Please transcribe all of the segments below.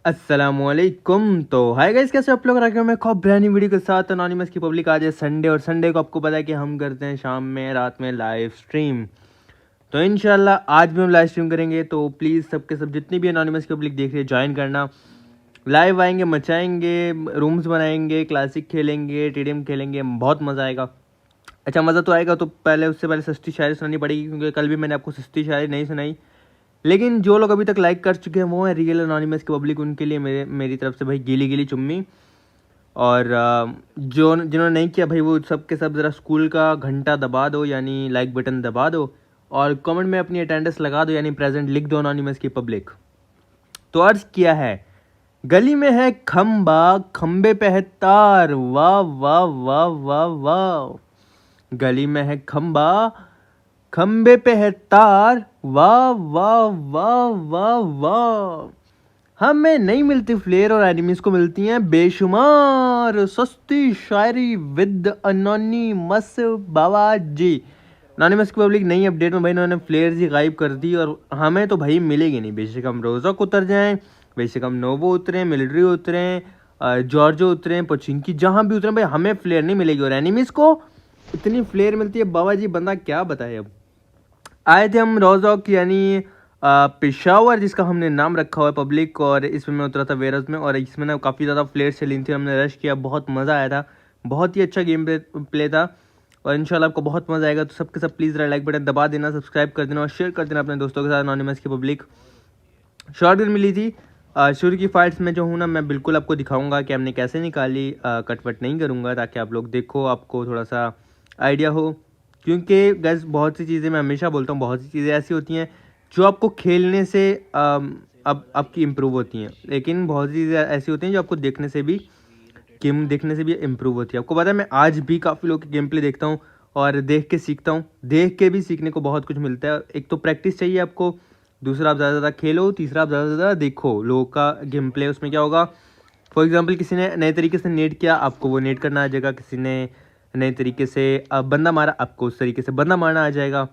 अस्सलामुअलैकुम। तो hi guys, कैसे आप लोग? रखे हो मैं खूब ब्रांड वीडियो के साथ। अनोनिमस की पब्लिक आज है संडे, और संडे को आपको पता है कि हम करते हैं शाम में रात में लाइव स्ट्रीम। तो इंशाल्लाह आज भी हम लाइव स्ट्रीम करेंगे, तो प्लीज़ सबके सब जितनी भी अनोनिमस की पब्लिक देख रही है ज्वाइन करना। लाइव आएंगे, मचाएंगे, रूम्स बनाएंगे, क्लासिक खेलेंगे, टीडीएम खेलेंगे, बहुत मज़ा आएगा। अच्छा, मज़ा तो आएगा, तो पहले उससे पहले सस्ती शायरी सुनानी पड़ेगी, क्योंकि कल भी मैंने आपको सस्ती शायरी नहीं सुनाई। लेकिन जो लोग अभी तक लाइक कर चुके हैं वो है रियल अनोनिमस की पब्लिक, उनके लिए मेरी तरफ से भाई गीली गीली चुम्मी। और जो जिन्होंने नहीं किया भाई, वो सब के सब ज़रा स्कूल का घंटा दबा दो, यानी लाइक बटन दबा दो, और कमेंट में अपनी अटेंडेंस लगा दो, यानी प्रेजेंट लिख दो अनोनिमस की पब्लिक। तो अर्ज किया है, गली में है खम्बा, खम्बे पे है तार, वाह वाह वाह वाह वाह। गली में है खम्बा, खम्बे पे है तार, वाह वाह वाह वाह वाह। हमें नहीं मिलती फ्लेयर, और एनिमीज को मिलती हैं बेशुमार सस्ती शायरी with anonymous Baba ji. Anonymous की पब्लिक नई अपडेट में भाई इन्होंने फ्लेयर ही गायब कर दी, और हमें तो भाई मिलेगी नहीं। बेशक हम रोज़क उतर जाएं, बेशक हम नोवो उतरें, मिलिट्री उतरें, जॉर्जो उतरें, पोचिंकी, जहाँ भी उतरें भाई हमें फ्लेयर नहीं मिलेगी। और एनिमीज को इतनी फ्लेयर मिलती है बाबा जी, बंदा क्या बताए। अब आए थे हम रोजॉक, यानी पेशावर, जिसका हमने नाम रखा हुआ है पब्लिक, और इसमें मैं उतरा था वेरस में, और इसमें ना काफ़ी ज़्यादा फ्लेयर चली थी, हमने रश किया, बहुत मज़ा आया था, बहुत ही अच्छा गेम प्ले था। और इंशाल्लाह आपको बहुत मज़ा आएगा। तो सबके सब प्लीज़ लाइक बटन दबा देना, सब्सक्राइब कर देना, और शेयर कर देना अपने दोस्तों के साथ। अनोनिमस की पब्लिक शॉर्ट गन मिली थी। शुरू की फाइट्स में जो हूँ ना, मैं बिल्कुल आपको दिखाऊंगा कि हमने कैसे निकाली, कटवट नहीं करूँगा, ताकि आप लोग देखो, आपको थोड़ा सा आइडिया हो। क्योंकि गैस बहुत सी चीज़ें, मैं हमेशा बोलता हूँ, बहुत सी चीज़ें ऐसी होती हैं जो आपको खेलने से अब आपकी इम्प्रूव होती हैं, लेकिन बहुत सी चीज़ें ऐसी होती हैं जो आपको देखने से भी इम्प्रूव होती है। आपको पता है, मैं आज भी काफ़ी लोगों के गेम प्ले देखता हूँ और देख के सीखता हूँ। देख के भी सीखने को बहुत कुछ मिलता है। एक तो प्रैक्टिस चाहिए आपको, दूसरा आप ज़्यादा ज़्यादा खेलो, तीसरा आप ज़्यादा से ज़्यादा देखो लोगों का गेम प्ले। उसमें क्या होगा, फॉर एग्जांपल किसी ने नए तरीके से नेट किया, आपको वो नेट करना आ जाएगा। किसी ने नए तरीके से बंदा मारा, आपको उस तरीके से बंदा मारना आ जाएगा।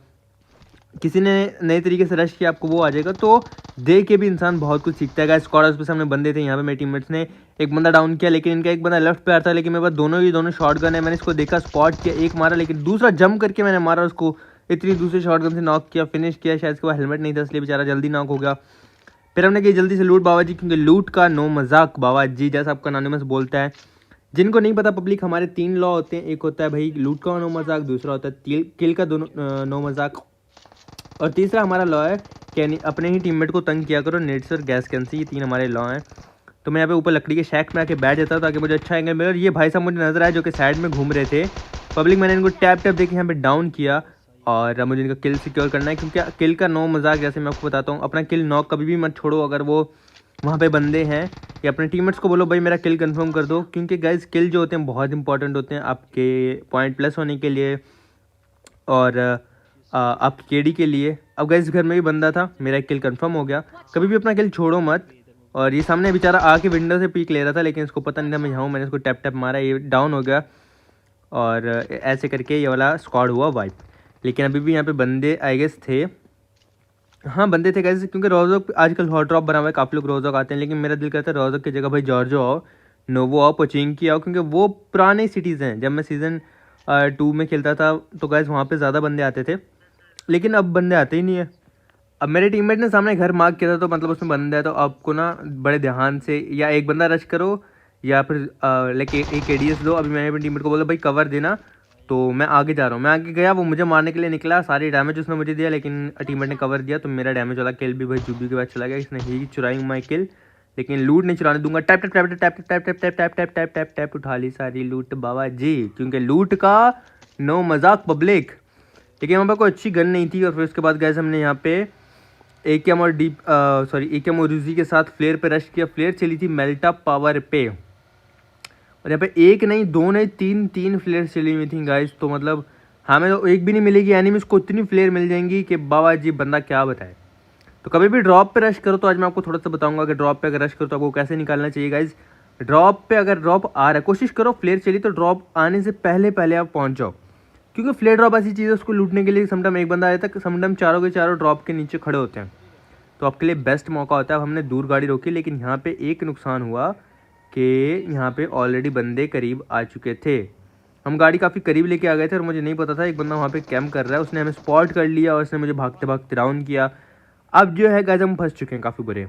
किसी ने नए तरीके से रश किया, आपको वो आ जाएगा। तो देख के भी इंसान बहुत कुछ सीखता है। गाइस स्क्वाड्स पे सामने बंदे थे, यहाँ पे मेरे टीममेट्स ने एक बंदा डाउन किया, लेकिन इनका एक बंदा लेफ्ट पे आ था, लेकिन मेरे पास दोनों शॉटगन है। मैंने इसको देखा, स्पॉट किया, एक मारा, लेकिन दूसरा जंप करके मैंने मारा उसको, इतनी दूसरे शॉटगन से नॉक किया, फिनिश किया। शायद इसके पास हेलमेट नहीं था, इसलिए बेचारा जल्दी नॉक हो गया। फिर हमने कही जल्दी से लूट बाबा जी, क्योंकि लूट का नो मजाक बाबा जी, जैसा आपका अनोनिमस बोलता है। जिनको नहीं पता पब्लिक, हमारे 3 लॉ होते हैं। एक होता है भाई लूट का नो मजाक, दूसरा होता है किल का दोनों नो मजाक, और तीसरा हमारा लॉ है कि अपने ही टीममेट को तंग किया करो, नेट्स और गैस कैंसिल। ये 3 हमारे लॉ हैं। तो मैं यहाँ पे ऊपर लकड़ी के शैक में आके बैठ जाता हूँ, ताकि मुझे अच्छा एंगल मिले। और ये भाई साहब मुझे नजर आए जो कि साइड में घूम रहे थे पब्लिक, मैंने इनको टैप टैप देके यहाँ पे डाउन किया, और मुझे इनका किल सिक्योर करना है। क्योंकि किल का नो मजाक, जैसे मैं आपको बताता हूँ, अपना किल नॉक कभी भी मत छोड़ो। अगर वो वहाँ पे बंदे हैं, या अपने टीममेट्स को बोलो भाई मेरा किल कंफर्म कर दो, क्योंकि गाइस किल जो होते हैं बहुत इंपॉर्टेंट होते हैं आपके पॉइंट प्लस होने के लिए, और आपकी केडी के लिए। अब गाइस घर में भी बंदा था, मेरा किल कंफर्म हो गया। कभी भी अपना किल छोड़ो मत। और ये सामने बेचारा आके विंडो से पीक ले रहा था, लेकिन इसको पता नहीं था मैं यहाँ हूँ। मैंने इसको टैप टैप मारा, ये डाउन हो गया, और ऐसे करके ये वाला स्क्वाड हुआ वाइप। लेकिन अभी भी यहाँ पे बंदे आई गेस थे, हाँ बंदे थे गाइस, क्योंकि रोजोक आजकल हॉट ड्रॉप बना हुआ है, काफ़ी लोग रोजोक आते हैं। लेकिन मेरा दिल करता है रोजोक की जगह भाई जॉर्जो आओ, नोवो आओ, पोचिंकी आओ, क्योंकि वो पुराने सिटीज़ हैं। जब मैं सीज़न 2 में खेलता था तो गाइस वहाँ पे ज़्यादा बंदे आते थे, लेकिन अब बंदे आते ही नहीं है। अब मेरे टीममेट ने सामने घर मार्क किया था, तो मतलब उसमें बंदा है, तो आपको ना बड़े ध्यान से या एक बंदा रश करो, या फिर लाइक एक एडीएस दो। अभी मैंने अपने टीममेट को बोला भाई कवर देना, तो मैं आगे जा रहा हूँ। मैं आगे गया, वो मुझे मारने के लिए निकला, सारी डैमेज उसने मुझे दिया, लेकिन टीममेट ने कवर दिया, तो मेरा डैमेज वाला किल भी भाई जुबी के बाद चला गया। इसने ही चुराई माई किल, लेकिन लूट नहीं चुराने दूंगा। Tap tap tap tap tap tap tap tap tap tap tap tap उठा ली सारी लूट बाबा जी, क्योंकि लूट का नो मजाक पब्लिक। लेकिन वहाँ पर कोई अच्छी गन नहीं थी। और फिर उसके बाद गए हमने यहाँ पे एकेएम और एकेएम और यूजी के साथ फ्लेयर पे रश किया। फ्लेयर चली थी मेल्टा पावर पे, और यहाँ पे एक नहीं, दो नहीं, तीन फ्लेयर चली हुई थी गाइस। तो मतलब हमें तो एक भी नहीं मिलेगी, एनिमीज को इतनी फ्लेयर मिल जाएंगी कि बाबा जी बंदा क्या बताए। तो कभी भी ड्रॉप पे रश करो, तो आज मैं आपको थोड़ा सा बताऊंगा कि ड्रॉप पे अगर रश करो तो आपको कैसे निकालना चाहिए गाइज। ड्रॉप पे अगर ड्रॉप आ रहा है, कोशिश करो फ्लेयर चली तो ड्रॉप आने से पहले पहले आप पहुंच जाओ, क्योंकि फ्लेयर ड्रॉप ऐसी चीज़ है उसको लूटने के लिए समटाइम एक बंदा आया था, समटाइम चारों के चारों ड्रॉप के नीचे खड़े होते हैं। तो आपके लिए बेस्ट मौका होता है। अब हमने दूर गाड़ी रोकी, लेकिन यहाँ पे एक नुकसान हुआ कि यहाँ पे ऑलरेडी बंदे करीब आ चुके थे। हम गाड़ी काफ़ी करीब लेके आ गए थे और मुझे नहीं पता था एक बंदा वहाँ पे कैंप कर रहा है। उसने हमें स्पॉट कर लिया और उसने मुझे भागते भागते डाउन किया। अब जो है गाइस हम फंस चुके हैं काफ़ी बुरे,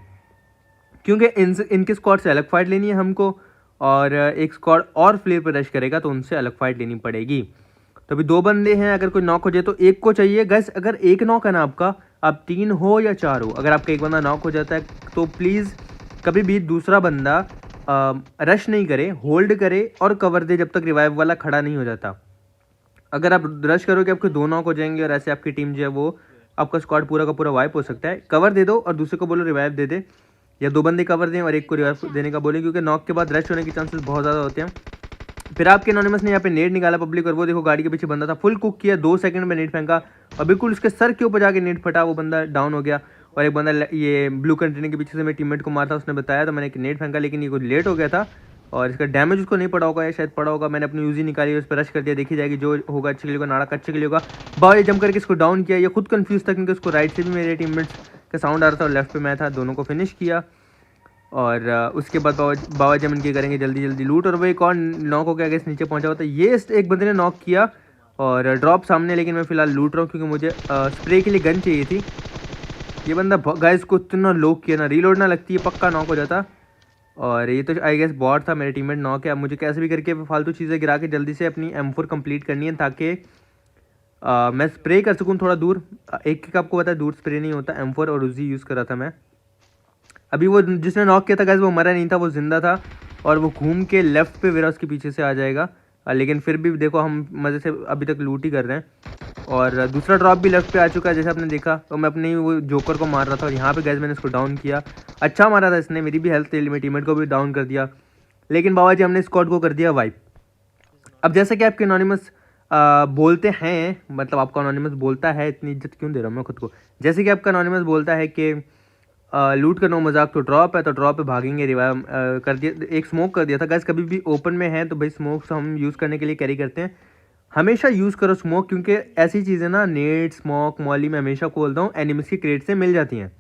क्योंकि इनके स्क्वाड से अलग फाइट लेनी है हमको, और एक स्क्वाड और फ्लेयर पर रश करेगा तो उनसे अलग फाइट लेनी पड़ेगी। तो अभी 2 बंदे हैं, अगर कोई नॉक हो जाए तो एक को चाहिए गैस। अगर एक नॉक है ना आपका, आप 3 हो या 4 हो, अगर आपका एक बंदा नॉक हो जाता है तो प्लीज़ कभी भी दूसरा बंदा रश नहीं करे, होल्ड करे और कवर दे जब तक रिवाइव वाला खड़ा नहीं हो जाता। अगर आप रश करोगे आपके 2 नॉक हो जाएंगे और ऐसे आपकी टीम जो है वो आपका स्क्वाड पूरा का पूरा वाइप हो सकता है। कवर दे दो और दूसरे को बोलो रिवाइव दे दे, या 2 बंदे कवर दें और एक को रिवाइव देने का बोले, क्योंकि नॉक के बाद रश होने के चांसेस बहुत ज़्यादा होते हैं। फिर आपके एनोनिमस ने यहाँ पे नेट निकाला पब्लिक, और वो देखो गाड़ी के पीछे बंदा था, फुल कुक किया, 2 सेकंड में नेट फेंका और बिल्कुल उसके सर के ऊपर जाके नेट फटा, वो बंदा डाउन हो गया। और एक बंदा ये ब्लू कंटेनर के पीछे से मेरे टीममेट को मारा था, उसने बताया, तो मैंने एक नेट फेंका, लेकिन ये कुछ लेट हो गया था और इसका डैमेज उसको नहीं पड़ा होगा या शायद पड़ा होगा। मैंने अपनी यूजी निकाली, उस पर रश कर दिया, देखी जाएगी जो होगा अच्छे के लिए होगा, नाड़ा अच्छे के लिए होगा। बाहर जम करके इसको डाउन किया। ये खुद कंफ्यूज था क्योंकि उसको राइट से भी मेरे टीममेट्स का साउंड आ रहा था और लेफ्ट पे मैं था, दोनों को फिनिश किया। और उसके बाद बाबा जमन की करेंगे जल्दी जल्दी लूट। और वो एक और नॉक हो गया, गैस नीचे पहुंचा हुआ था, ये एक बंदे ने नॉक किया और ड्रॉप सामने, लेकिन मैं फिलहाल लूट रहा हूँ क्योंकि मुझे स्प्रे के लिए गन चाहिए थी। ये बंदा गैस को इतना लोक किया ना, रीलोड ना लगती है पक्का नॉक हो जाता। और ये तो आई गेस बॉट था, मेरे टीममेट नॉक है। अब मुझे कैसे भी करके फालतू चीज़ें गिरा के जल्दी से अपनी M4 कंप्लीट करनी है ताकि मैं स्प्रे कर सकूँ थोड़ा दूर। एक आपको पता है दूर स्प्रे नहीं होता, M4 और उजी यूज़ कर रहा था मैं। अभी वो जिसने नॉक किया था गाइस वो मरा नहीं था, वो जिंदा था और वो घूम के लेफ्ट पे वेरा उसके पीछे से आ जाएगा। लेकिन फिर भी देखो हम मज़े से अभी तक लूट ही कर रहे हैं। और दूसरा ड्रॉप भी लेफ्ट पे आ चुका है जैसे आपने देखा। तो मैं अपने वो जोकर को मार रहा था और यहाँ पे गाइस मैंने इसको डाउन किया। अच्छा मारा था इसने, मेरी भी हेल्थ मेरे टीममेट को भी डाउन कर दिया, लेकिन बाबा जी हमने स्क्वाड को कर दिया वाइप। अब जैसे कि आपके एनोनिमस बोलते हैं, मतलब आपका एनोनिमस बोलता है, इतनी इज्जत क्यों दे रहा हूँ मैं खुद को, जैसे कि आपका एनोनिमस बोलता है कि लूट का नो मजाक, तो ड्रॉप है तो ड्रॉप पे भागेंगे। रिवाइव कर दिया, एक स्मोक कर दिया था गाइस। कभी भी ओपन में है तो भाई स्मोक्स हम यूज़ करने के लिए कैरी करते हैं, हमेशा यूज़ करो स्मोक, क्योंकि ऐसी चीज़ें ना नेट स्मोक मॉली में हमेशा बोलता हूँ एनिमीज की क्रेट से मिल जाती हैं।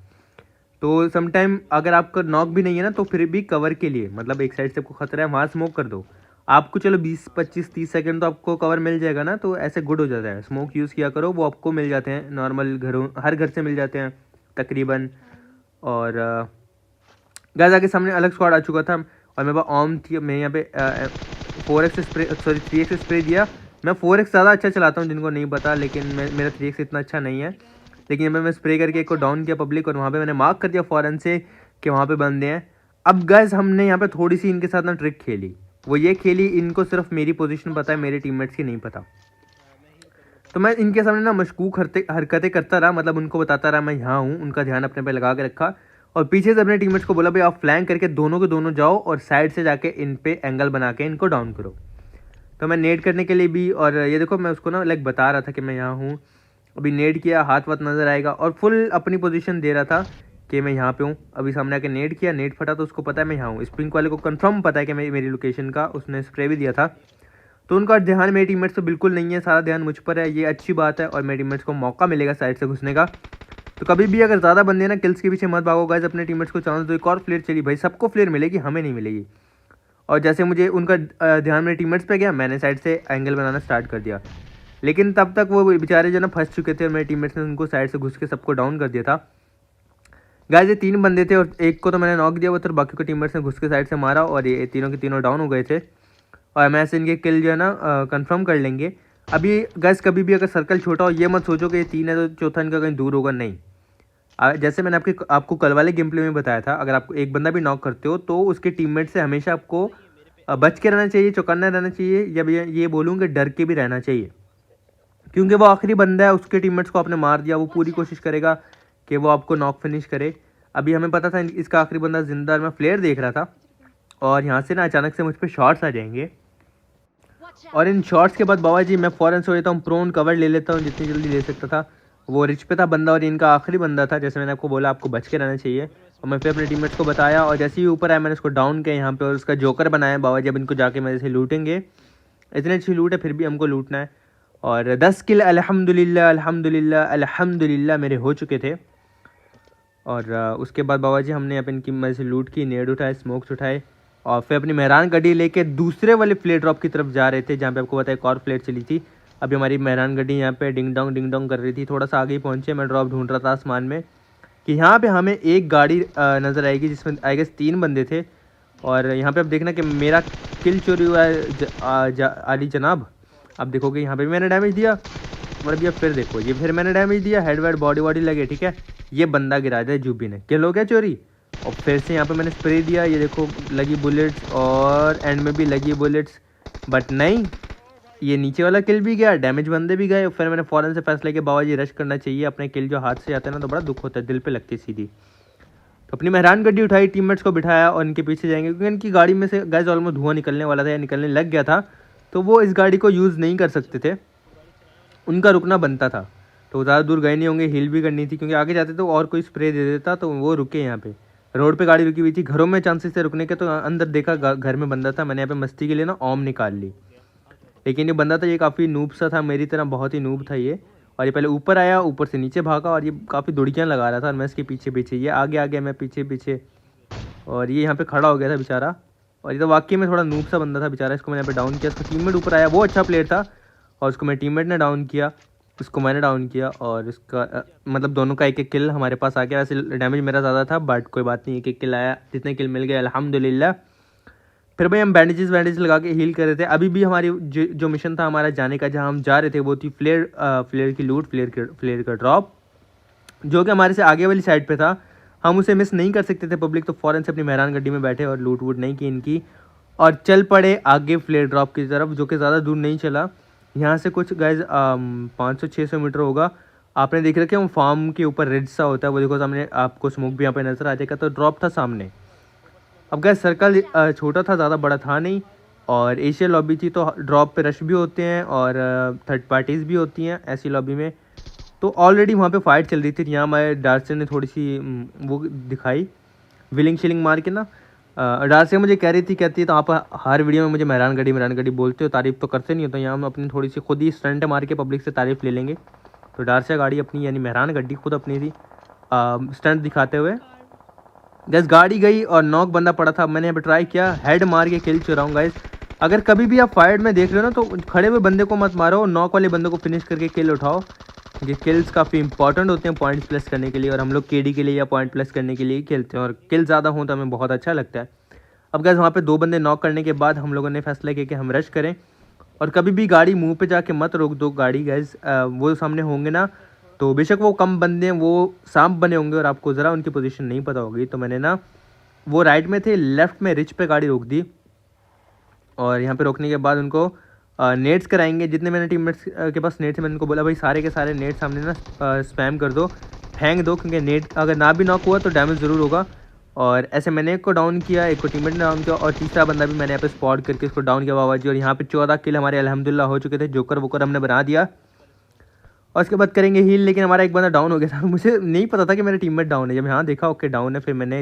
तो समटाइम अगर आपका नॉक भी नहीं है ना तो फिर भी कवर के लिए, मतलब एक साइड से आपको खतरा है वहाँ स्मोक कर दो, आपको चलो 20 25 30 सेकंड तो आपको कवर मिल जाएगा ना, तो ऐसे गुड हो जाता है। स्मोक यूज़ किया करो, वो आपको मिल जाते हैं नॉर्मल घरों, हर घर से मिल जाते हैं तकरीबन। और गाइस आगे सामने अलग स्क्वाड आ चुका था और मेरे पास ऑम थी। मैं यहाँ पे 4x spray, sorry 3x spray दिया। मैं 4x ज़्यादा अच्छा चलाता हूँ जिनको नहीं पता, लेकिन मेरा 3x इतना अच्छा नहीं है। लेकिन मैं स्प्रे करके एक को डाउन किया पब्लिक, और वहाँ पे मैंने मार्क कर दिया फ़ौरन से कि वहाँ पे बंदे हैं। अब गाइस हमने यहाँ पे थोड़ी सी इनके साथ ना ट्रिक खेली, वो ये खेली, इनको सिर्फ मेरी पोजीशन पता है, मेरे टीममेट्स की नहीं पता। तो मैं इनके सामने ना मशकूक हरकतें करता रहा, मतलब उनको बताता रहा मैं यहाँ हूँ, उनका ध्यान अपने पे लगा के रखा और पीछे से अपने टीममेट्स को बोला भाई आप फ्लैंक करके दोनों के दोनों जाओ और साइड से जाके इन पे एंगल बना के इनको डाउन करो। तो मैं नेट करने के लिए भी, और ये देखो मैं उसको ना लाइक बता रहा था कि मैं यहाँ हूँ। अभी नेट किया, हाथ वाथ नज़र आएगा और फुल अपनी पोजीशन दे रहा था कि मैं यहाँ पे हूँ। अभी सामने आके नेट किया, नेट फटा तो उसको पता है मैं यहाँ हूँ। स्प्रिंग वाले को कंफर्म पता है कि मेरी लोकेशन का, उसने स्प्रे भी दिया था। तो उनका ध्यान मेरे टीममेट्स से बिल्कुल नहीं है, सारा ध्यान मुझ पर है, ये अच्छी बात है। और मेरे टीममेट्स को मौका मिलेगा साइड से घुसने का। तो कभी भी अगर ज़्यादा बंदे ना किल्स के पीछे मत भागो गाइस, अपने टीममेट्स को चांस दो। एक और फ्लेयर चली भाई, सबको फ्लेयर मिलेगी, हमें नहीं मिलेगी। और जैसे मुझे उनका ध्यान मेरे टीममेट्स पे गया, मैंने साइड से एंगल बनाना स्टार्ट कर दिया, लेकिन तब तक वो बेचारे जो ना फंस चुके थे और मेरे टीममेट्स ने उनको साइड से घुस के सबको डाउन कर दिया था। गाइस ये 3 बंदे थे और एक को तो मैंने नॉक दिया, वो तो बाकी को टीममेट्स ने घुस के साइड से मारा और ये तीनों के तीनों डाउन हो गए थे। और मैं ऐसे इनके किल जो है ना कंफर्म कर लेंगे। अभी गाइस कभी भी अगर सर्कल छोटा हो, ये मत सोचो कि ये 3 है तो चौथा इनका कहीं दूर होगा, नहीं। जैसे मैंने आपको कल वाले गेम प्ले में बताया था, अगर आपको एक बंदा भी नॉक करते हो तो उसके टीममेट से हमेशा आपको बच के रहना चाहिए, चौकन्ना रहना चाहिए, या ये बोलूँगा डर के भी रहना चाहिए, क्योंकि वो आखिरी बंदा है, उसके टीममेट्स को आपने मार दिया, वो पूरी कोशिश करेगा कि वो आपको नॉक फिनिश करे। अभी हमें पता था इसका आखिरी बंदा जिंदा, मैं फ्लेयर देख रहा था और यहाँ से ना अचानक से मुझ पर शॉट्स आ जाएंगे और इन शॉट्स के बाद बाबा जी मैं फ़ौरन से लेता हूँ प्रोन, कवर ले लेता हूँ जितनी जल्दी ले सकता था। वो रिच पे था बंदा और इनका आखिरी बंदा था, जैसे मैंने आपको बोला आपको बच के रहना चाहिए। और मैं फिर अपने टीममेट्स को बताया और जैसे ही ऊपर आया मैंने उसको डाउन किया यहाँ पे और उसका जोकर बनाया। बाबा जी अब इनको जाके मेरे से लूटेंगे, इतनी अच्छी लूट है फिर भी हमको लूटना है। और 10 किल अल्हम्दुलिल्लाह अल्हम्दुलिल्लाह अल्हम्दुलिल्लाह मेरे हो चुके थे। और उसके बाद बाबा जी हमने अपन की मदद से लूट की, नेड उठाए, स्मोक्स उठाए और फिर अपनी मेहरान गड्डी लेके दूसरे वाले फ्लेट ड्रॉप की तरफ जा रहे थे जहाँ पे आपको पता है एक और फ्लेट चली थी। अभी हमारी मेहरान गड्डी यहाँ पे डिंग डोंग कर रही थी। थोड़ा सा आगे ही पहुँचे, मैं ड्रॉप ढूंढ रहा था आसमान में कि यहाँ पे हमें एक गाड़ी नज़र आएगी जिसमें आई गेस 3 बंदे थे। और यहाँ पे अब देखना कि मेरा किल चोरी हुआ है आली जनाब। अब देखोगे यहाँ पे भी मैंने डैमेज दिया और अभी अब फिर देखो ये फिर मैंने डैमेज दिया, हेड वेड बॉडी वॉडी लगे, ठीक है। ये बंदा गिरा दिया जूबी ने, किल हो गया चोरी। और फिर से यहाँ पे मैंने स्प्रे दिया, ये देखो लगी बुलेट्स और एंड में भी लगी बुलेट्स, बट नहीं, ये नीचे वाला किल भी गया, डैमेज बंदे भी गए। फिर मैंने फ़ौरन से फैसला किया बाबा जी रश करना चाहिए, अपने किल जो हाथ से आते हैं ना तो बड़ा दुख होता है, दिल पे लगती है सीधी। तो अपनी मेहरान गड्डी उठाई, टीममेट्स को बिठाया और इनके पीछे जाएंगे क्योंकि इनकी गाड़ी में से गैस ऑलमोस्ट धुआं निकलने वाला था या निकलने लग गया था, तो वो इस गाड़ी को यूज़ नहीं कर सकते थे, उनका रुकना बनता था। तो ज़्यादा दूर गए नहीं होंगे, हील भी करनी थी क्योंकि आगे जाते तो और कोई स्प्रे दे देता तो वो रुके। यहाँ पे रोड पे गाड़ी रुकी हुई थी, घरों में चांसेस थे रुकने के, तो अंदर देखा घर में बंदा था, मैंने यहाँ पे मस्ती के लिए ना ओम निकाल ली। लेकिन ये बंदा था, ये काफ़ी नूब सा था, मेरी तरह बहुत ही नूब था ये। और ये पहले ऊपर आया, ऊपर से नीचे भागा और ये काफ़ी दुड़कियाँ लगा रहा था और मैं इसके पीछे पीछे, ये आगे आगे मैं पीछे पीछे, और ये यहाँ पे खड़ा हो गया था बेचारा। और ये तो वाकई में थोड़ा नूब सा बंदा था बेचारा, इसको मैंने यहाँ पे डाउन किया। इसका टीममेट ऊपर आया, वो अच्छा प्लेयर था और उसको मेरे टीममेट ने डाउन किया, उसको मैंने डाउन किया और इसका मतलब दोनों का एक एक किल हमारे पास आ गया। वैसे डैमेज मेरा ज़्यादा था बट कोई बात नहीं, एक एक किल आया, जितने किल मिल गए अल्हम्दुलिल्लाह। फिर भाई हम बैंडेजेस लगा के हील कर रहे थे। अभी भी हमारी जो मिशन था हमारा जाने का, जहाँ हम जा रहे थे वो थी फ्लेयर की लूट, फ्लेयर का ड्रॉप जो कि हमारे से आगे वाली साइड पे था। हम उसे मिस नहीं कर सकते थे पब्लिक, तो फ़ौरन से अपनी मेहरान गड्डी में बैठे और लूट वूट नहीं की इनकी और चल पड़े आगे फ्लेयर ड्रॉप की तरफ, जो कि ज़्यादा दूर नहीं चला। यहाँ से कुछ गाइज 500-600 मीटर होगा। आपने देख रखे वो फार्म के ऊपर रेड सा होता है, वो देखो सामने आपको स्मोक भी यहाँ पे नज़र आ जाएगा। तो ड्रॉप था सामने। अब गैस सर्कल छोटा था, ज़्यादा बड़ा था नहीं और एशिया लॉबी थी, तो ड्रॉप पे रश भी होते हैं और थर्ड पार्टीज़ भी होती हैं ऐसी लॉबी में। तो ऑलरेडी वहाँ पे फाइट चल रही थी। यहाँ हमारे डार्सन ने थोड़ी सी वो दिखाई विलिंग शिलिंग मार के ना। डार्सन मुझे कहती है तो आप हर वीडियो में मुझे मेहरान गड्डी बोलते हो, तारीफ़ तो करते नहीं हो, तो यहाँ हम अपनी थोड़ी सी खुद ही स्टंट मार के पब्लिक से तारीफ़ ले लेंगे। तो डार्सन गाड़ी अपनी यानी मेहरान गड्डी खुद अपनी थी स्टंट दिखाते हुए। गैस गाड़ी गई और नॉक बंदा पड़ा था, मैंने यहाँ पे ट्राई किया, हेड मार के किल चुराऊँ गाइस। अगर कभी भी आप फाइट में देख रहे हो ना तो खड़े हुए बंदे को मत मारो, नॉक वाले बंदे को फिनिश करके किल उठाओ। ये किल्स काफ़ी इंपॉर्टेंट होते हैं पॉइंट्स प्लस करने के लिए, और हम लोग केडी के लिए या पॉइंट प्लस करने के लिए ही खेलते हैं और किल ज़्यादा हों तो हमें बहुत अच्छा लगता है। अब गैस वहाँ पे 2 बंदे नॉक करने के बाद हम लोगों ने फैसला किया कि हम रश करें और कभी भी गाड़ी मुंह पे जाके मत रोक दो गाड़ी गैस। वो सामने होंगे ना तो बेशक वो कम बंदे हैं, वो सांप बने होंगे और आपको ज़रा उनकी पोजीशन नहीं पता होगी। तो मैंने ना वो राइट में थे, लेफ़्ट में रिच पे गाड़ी रोक दी और यहाँ पे रोकने के बाद उनको नेट्स कराएंगे। जितने मैंने टीममेट्स के पास नेट्स, मैंने उनको बोला भाई सारे के सारे नेट सामने ना स्पैम कर दो, फेंक दो, क्योंकि नेट अगर ना भी नॉक हुआ तो डैमेज ज़रूर होगा। और ऐसे मैंने एक को डाउन किया, एक को टीममेट ने डाउन किया और तीसरा बंदा भी मैंने यहाँ पे स्पॉट करके उसको डाउन किया बाबा जी। और यहाँ पे 14 किल हमारे अल्हम्दुलिल्लाह हो चुके थे, जोकर वोकर हमने बना दिया। और उसके बाद करेंगे हील, लेकिन हमारा एक बंदा डाउन हो गया था। मुझे नहीं पता था कि मेरा टीममेट डाउन है, जब यहाँ देखा ओके डाउन है, फिर मैंने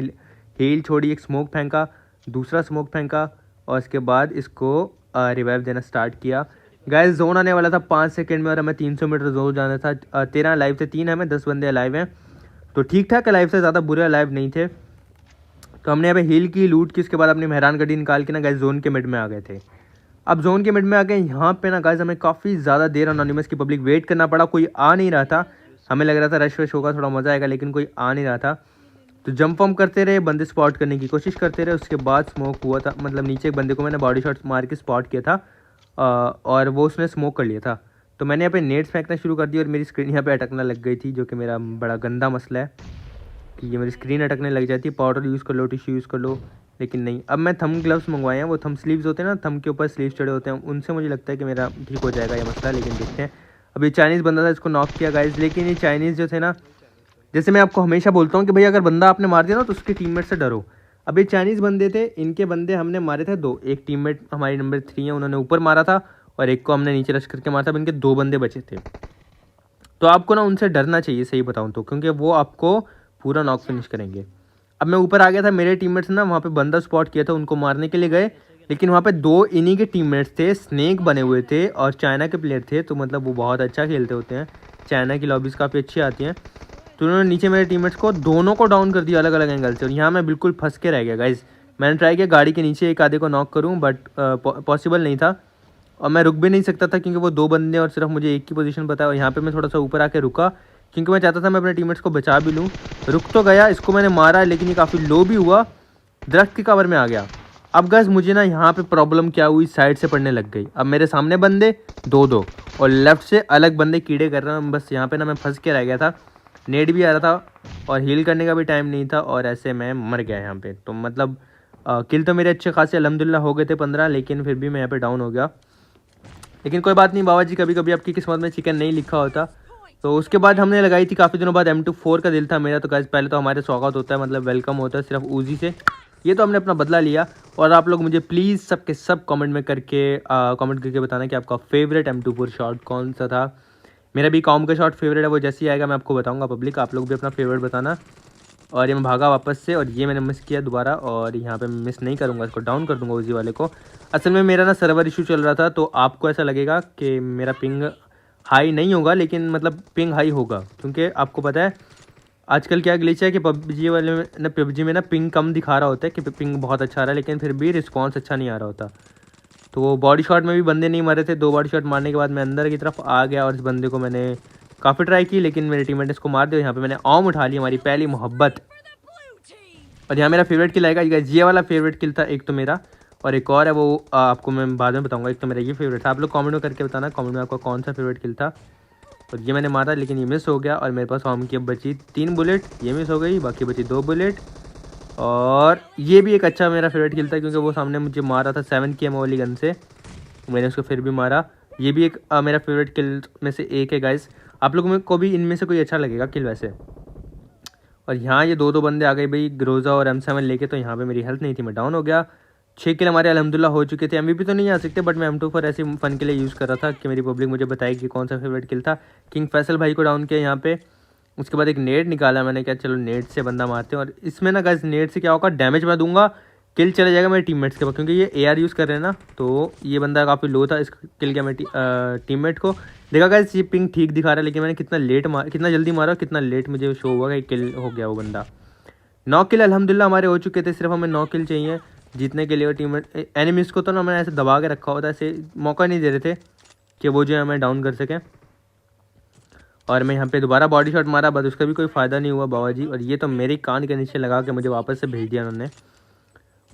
हील छोड़ी, एक स्मोक फेंका, दूसरा स्मोक फेंका और उसके बाद इसको रिवाइव देना स्टार्ट किया। गाइस जोन आने वाला था 5 सेकंड में और हमें 300 मीटर जोन जाना था। 13 लाइव थे, 3 हमें, 10 बंदे अलाइव हैं, तो ठीक ठाक अलाइव से, ज़्यादा बुरे अलाइव नहीं थे। तो हमने यहाँ पे हील की, लूट की, उसके बाद अपनी मेहरान गड्डी निकाल के ना गाइस जोन के मिड में आ गए थे। अब जोन के मिड में आ गए, यहाँ पे ना गाइस हमें काफ़ी ज़्यादा देर अनोनिमस की पब्लिक वेट करना पड़ा, कोई आ नहीं रहा था। हमें लग रहा था रश वश होगा, थोड़ा मज़ा आएगा, लेकिन कोई आ नहीं रहा था। तो जंप वम्प करते रहे, बंदे स्पॉट करने की कोशिश करते रहे। उसके बाद स्मोक हुआ था, मतलब नीचे एक बंदे को मैंने बॉडी शॉट मार के स्पॉट किया था और वो उसने स्मोक कर लिया था। तो मैंने यहाँ पे नेट्स फेंकना शुरू कर दिया और मेरी स्क्रीन यहाँ पे अटकने लग गई थी, जो कि मेरा बड़ा गंदा मसला है कि ये मेरी स्क्रीन अटकने लग जाती है। पाउडर यूज़ कर लो, टिश्यू यूज़ कर लो, लेकिन नहीं। अब मैं थम ग्लव्स मंगवाए हैं, वो थम स्लीव्स होते हैं ना, थम के ऊपर स्लीव्स चढ़े होते हैं, उनसे मुझे लगता है कि मेरा ठीक हो जाएगा ये मसला, लेकिन देखते हैं। अब ये चाइनीज़ बंदा था, इसको नॉक किया गाइस, लेकिन ये चाइनीज़ जो थे ना, जैसे मैं आपको हमेशा बोलता हूँ कि भाई अगर बंदा आपने मार दिया ना तो उसके टीममेट से डरो। अब ये चाइनीज़ बंदे थे, इनके बंदे हमने मारे थे 2, एक टीममेट हमारी नंबर 3 है, उन्होंने ऊपर मारा था और एक को हमने नीचे रश करके मारा था। इनके 2 बंदे बचे थे। तो आपको ना उनसे डरना चाहिए, सही बताऊँ तो, क्योंकि वो आपको पूरा नॉक फिनिश करेंगे। अब मैं ऊपर आ गया था, मेरे टीममेट्स ना वहाँ पे बंदा स्पॉट किया था, उनको मारने के लिए गए, लेकिन वहाँ पे 2 इन्हीं के टीममेट्स थे, स्नेक बने हुए थे और चाइना के प्लेयर थे। तो मतलब वो बहुत अच्छा खेलते होते हैं, चाइना की लॉबीज़ काफ़ी अच्छी आती हैं। तो उन्होंने नीचे मेरे टीममेट्स को दोनों को डाउन कर दिया अलग अलग एंगल से, और यहाँ मैं बिल्कुल फंस के रह गया गाइज। मैंने ट्राई किया गाड़ी के नीचे एक आधे को नॉक करूँ, बट पॉसिबल नहीं था, और मैं रुक भी नहीं सकता था क्योंकि वो 2 बंदे और सिर्फ मुझे एक की पोजीशन पता है। और यहाँ पे मैं थोड़ा सा ऊपर आके रुका क्योंकि मैं चाहता था मैं अपने टीममेट्स को बचा भी लूँ। रुक तो गया, इसको मैंने मारा, लेकिन ये काफ़ी लो भी हुआ, दरख्त के कवर में आ गया। अब गाइस मुझे ना यहाँ पे प्रॉब्लम क्या हुई, साइड से पड़ने लग गई। अब मेरे सामने बंदे 2-2 और लेफ्ट से अलग बंदे कीड़े कर रहे हैं। बस यहाँ पे ना मैं फंस के रह गया था, नेट भी आ रहा था और हील करने का भी टाइम नहीं था, और ऐसे मैं मर गया यहाँ पे। तो मतलब किल तो मेरे अच्छे खासे अल्हम्दुलिल्लाह हो गए थे 15, लेकिन फिर भी मैं यहाँ पे डाउन हो गया। लेकिन कोई बात नहीं बाबा जी, कभी कभी आपकी किस्मत में चिकन नहीं लिखा होता। तो उसके बाद हमने लगाई थी काफ़ी दिनों बाद M24 का दिल था मेरा। तो गाइस पहले तो हमारे स्वागत होता है, मतलब वेलकम होता है सिर्फ उजी से। ये तो हमने अपना बदला लिया। और आप लोग मुझे प्लीज़ सब के सब कमेंट करके बताना कि आपका फेवरेट M24 शॉट कौन सा था। मेरा भी कॉम का शॉट फेवरेट है, वो जैसे ही आएगा मैं आपको बताऊँगा पब्लिक, आप लोग भी अपना फेवरेट बताना। और ये मैं भागा वापस से, और ये मैंने मिस किया दोबारा, और यहाँ पे मैं मिस नहीं करूँगा, इसको डाउन कर दूँगा उसी वाले को। असल में मेरा ना सर्वर इशू चल रहा था, तो आपको ऐसा लगेगा कि मेरा पिंग हाई नहीं होगा, लेकिन मतलब पिंग हाई होगा, क्योंकि आपको पता है आजकल क्या ग्लिच है कि पबजी में ना पिंग कम दिखा रहा होता है कि पिंग बहुत अच्छा आ रहा है, लेकिन फिर भी रिस्पॉन्स अच्छा नहीं आ रहा होता। तो वो बॉडी शॉट में भी बंदे नहीं मरे थे। 2 बॉडी शॉट मारने के बाद मैं अंदर की तरफ आ गया, और इस बंदे को मैंने काफ़ी ट्राई की, लेकिन मेरे टीममेट ने इसको मार दिया। यहाँ पे मैंने ऑम उठा ली, हमारी पहली मोहब्बत। और यहाँ मेरा फेवरेट किल आएगा, ये वाला फेवरेट किल था एक तो मेरा, और एक और है वो आपको मैं बाद में बताऊंगा। एक तो मेरा ये फेवरेट था, आप लोग कमेंट में करके बताना कमेंट में आपका कौन सा फेवरेट किल था। और ये मैंने मारा, लेकिन ये मिस हो गया, और मेरे पास ऑम की अब बची 3 बुलेट, ये मिस हो गई, बाकी बची 2 बुलेट। और ये भी एक अच्छा मेरा फेवरेट किल था, क्योंकि वो सामने मुझे मारा था 7 की एमओ वाली गन से, मैंने उसको फिर भी मारा। ये भी एक मेरा फेवरेट किल में से एक है गाइस। आप लोगों को भी इनमें से कोई अच्छा लगेगा किल वैसे। और यहाँ ये 2 बंदे आ गए भाई, ग्रोजा और M7 लेके। तो यहाँ पे मेरी हेल्थ नहीं थी, मैं डाउन हो गया। 6 किल हमारे अल्हम्दुलिल्लाह हो चुके थे। MVP तो नहीं आ सकते, बट मैं M24 ऐसे फ़न के लिए यूज़ कर रहा था कि मेरी पब्लिक मुझे बताएगी कि कौन सा फेवरेट किल था। किंग फैसल भाई को डाउन किया यहाँ पे। उसके बाद एक नेट निकाला मैंने, क्या चलो नेट से बंदा मारते हैं। और इसमें ना गाइस नेट से क्या होगा, डैमेज मैं दूंगा, किल चला जाएगा मेरे टीममेट्स के पास, क्योंकि ये AR यूज़ कर रहे हैं ना। तो ये बंदा काफ़ी लो था, इस किल किया मेरे टीममेट को। देखा गाइस ये पिंग ठीक दिखा रहा है, लेकिन मैंने कितना जल्दी मारा, कितना लेट मुझे शो हुआ कि किल हो गया वो बंदा। 9 किल अल्हम्दुलिल्लाह हमारे हो चुके थे, सिर्फ हमें 9 किल चाहिए जीतने के लिए। और टीम एनिमीज़ को तो ना मैंने ऐसे दबा के रखा हुआ था, ऐसे मौका नहीं दे रहे थे कि वो जो है हमें डाउन कर सकें। और मैं यहाँ पे दोबारा बॉडी शॉट मारा, बट उसका भी कोई फ़ायदा नहीं हुआ बाबा जी। और ये तो मेरे कान के नीचे लगा के मुझे वापस से भेज दिया उन्होंने।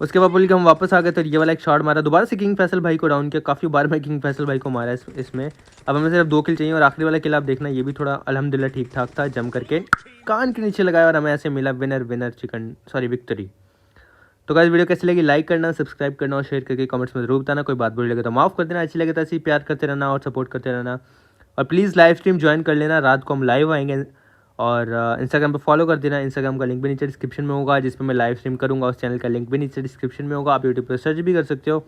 उसके बाद बोली कि हम वापस आ गए, तो ये वाला एक शॉट मारा, दोबारा से किंग फैसल भाई को डाउन किया। काफ़ी बार मैं किंग फैसल भाई को मारा इसमें। अब हमें सिर्फ 2 किल चाहिए, और आखिरी वाला किल आप देखना, ये भी थोड़ा अल्हम्दुलिल्लाह ठीक ठाक था, जम करके कान के नीचे लगाया, और हमें ऐसे मिला विक्ट्री। तो गाइस वीडियो कैसी लगी, लाइक करना, सब्सक्राइब करना और शेयर करके कमेंट्स में जरूर बताना। कोई बात बुरी लगे तो माफ़ कर देना, अच्छी लगे तो ऐसे ही प्यार करते रहना और सपोर्ट करते रहना। और प्लीज़ लाइव स्ट्रीम ज्वाइन कर लेना, रात को हम लाइव आएंगे। और इंस्टाग्राम पे फॉलो कर देना, इंस्टाग्राम का लिंक भी नीचे डिस्क्रिप्शन में होगा, जिस पे मैं लाइव स्ट्रीम करूँगा। उस चैनल का लिंक भी नीचे डिस्क्रिप्शन में होगा, आप यूट्यूब पर सर्च भी कर सकते हो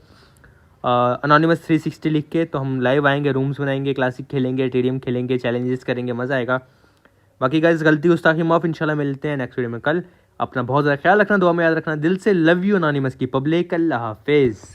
अनोनिमस 360 लिख के। तो हम लाइव आएंगे, रूम्स बनाएंगे, क्लासिक खेलेंगे, टीडीएम खेलेंगे, चैलेंजेस करेंगे, मज़ा आएगा। बाकी गाइस गलती गुस्ताखी माफ़, इंशाल्लाह मिलते हैं नेक्स्ट वीडियो में कल। अपना बहुत ज़्यादा ख्याल रखना, दुआ में याद रखना। दिल से लव यू अनोनिमस की पब्लिक। अल्लाह हाफिज़।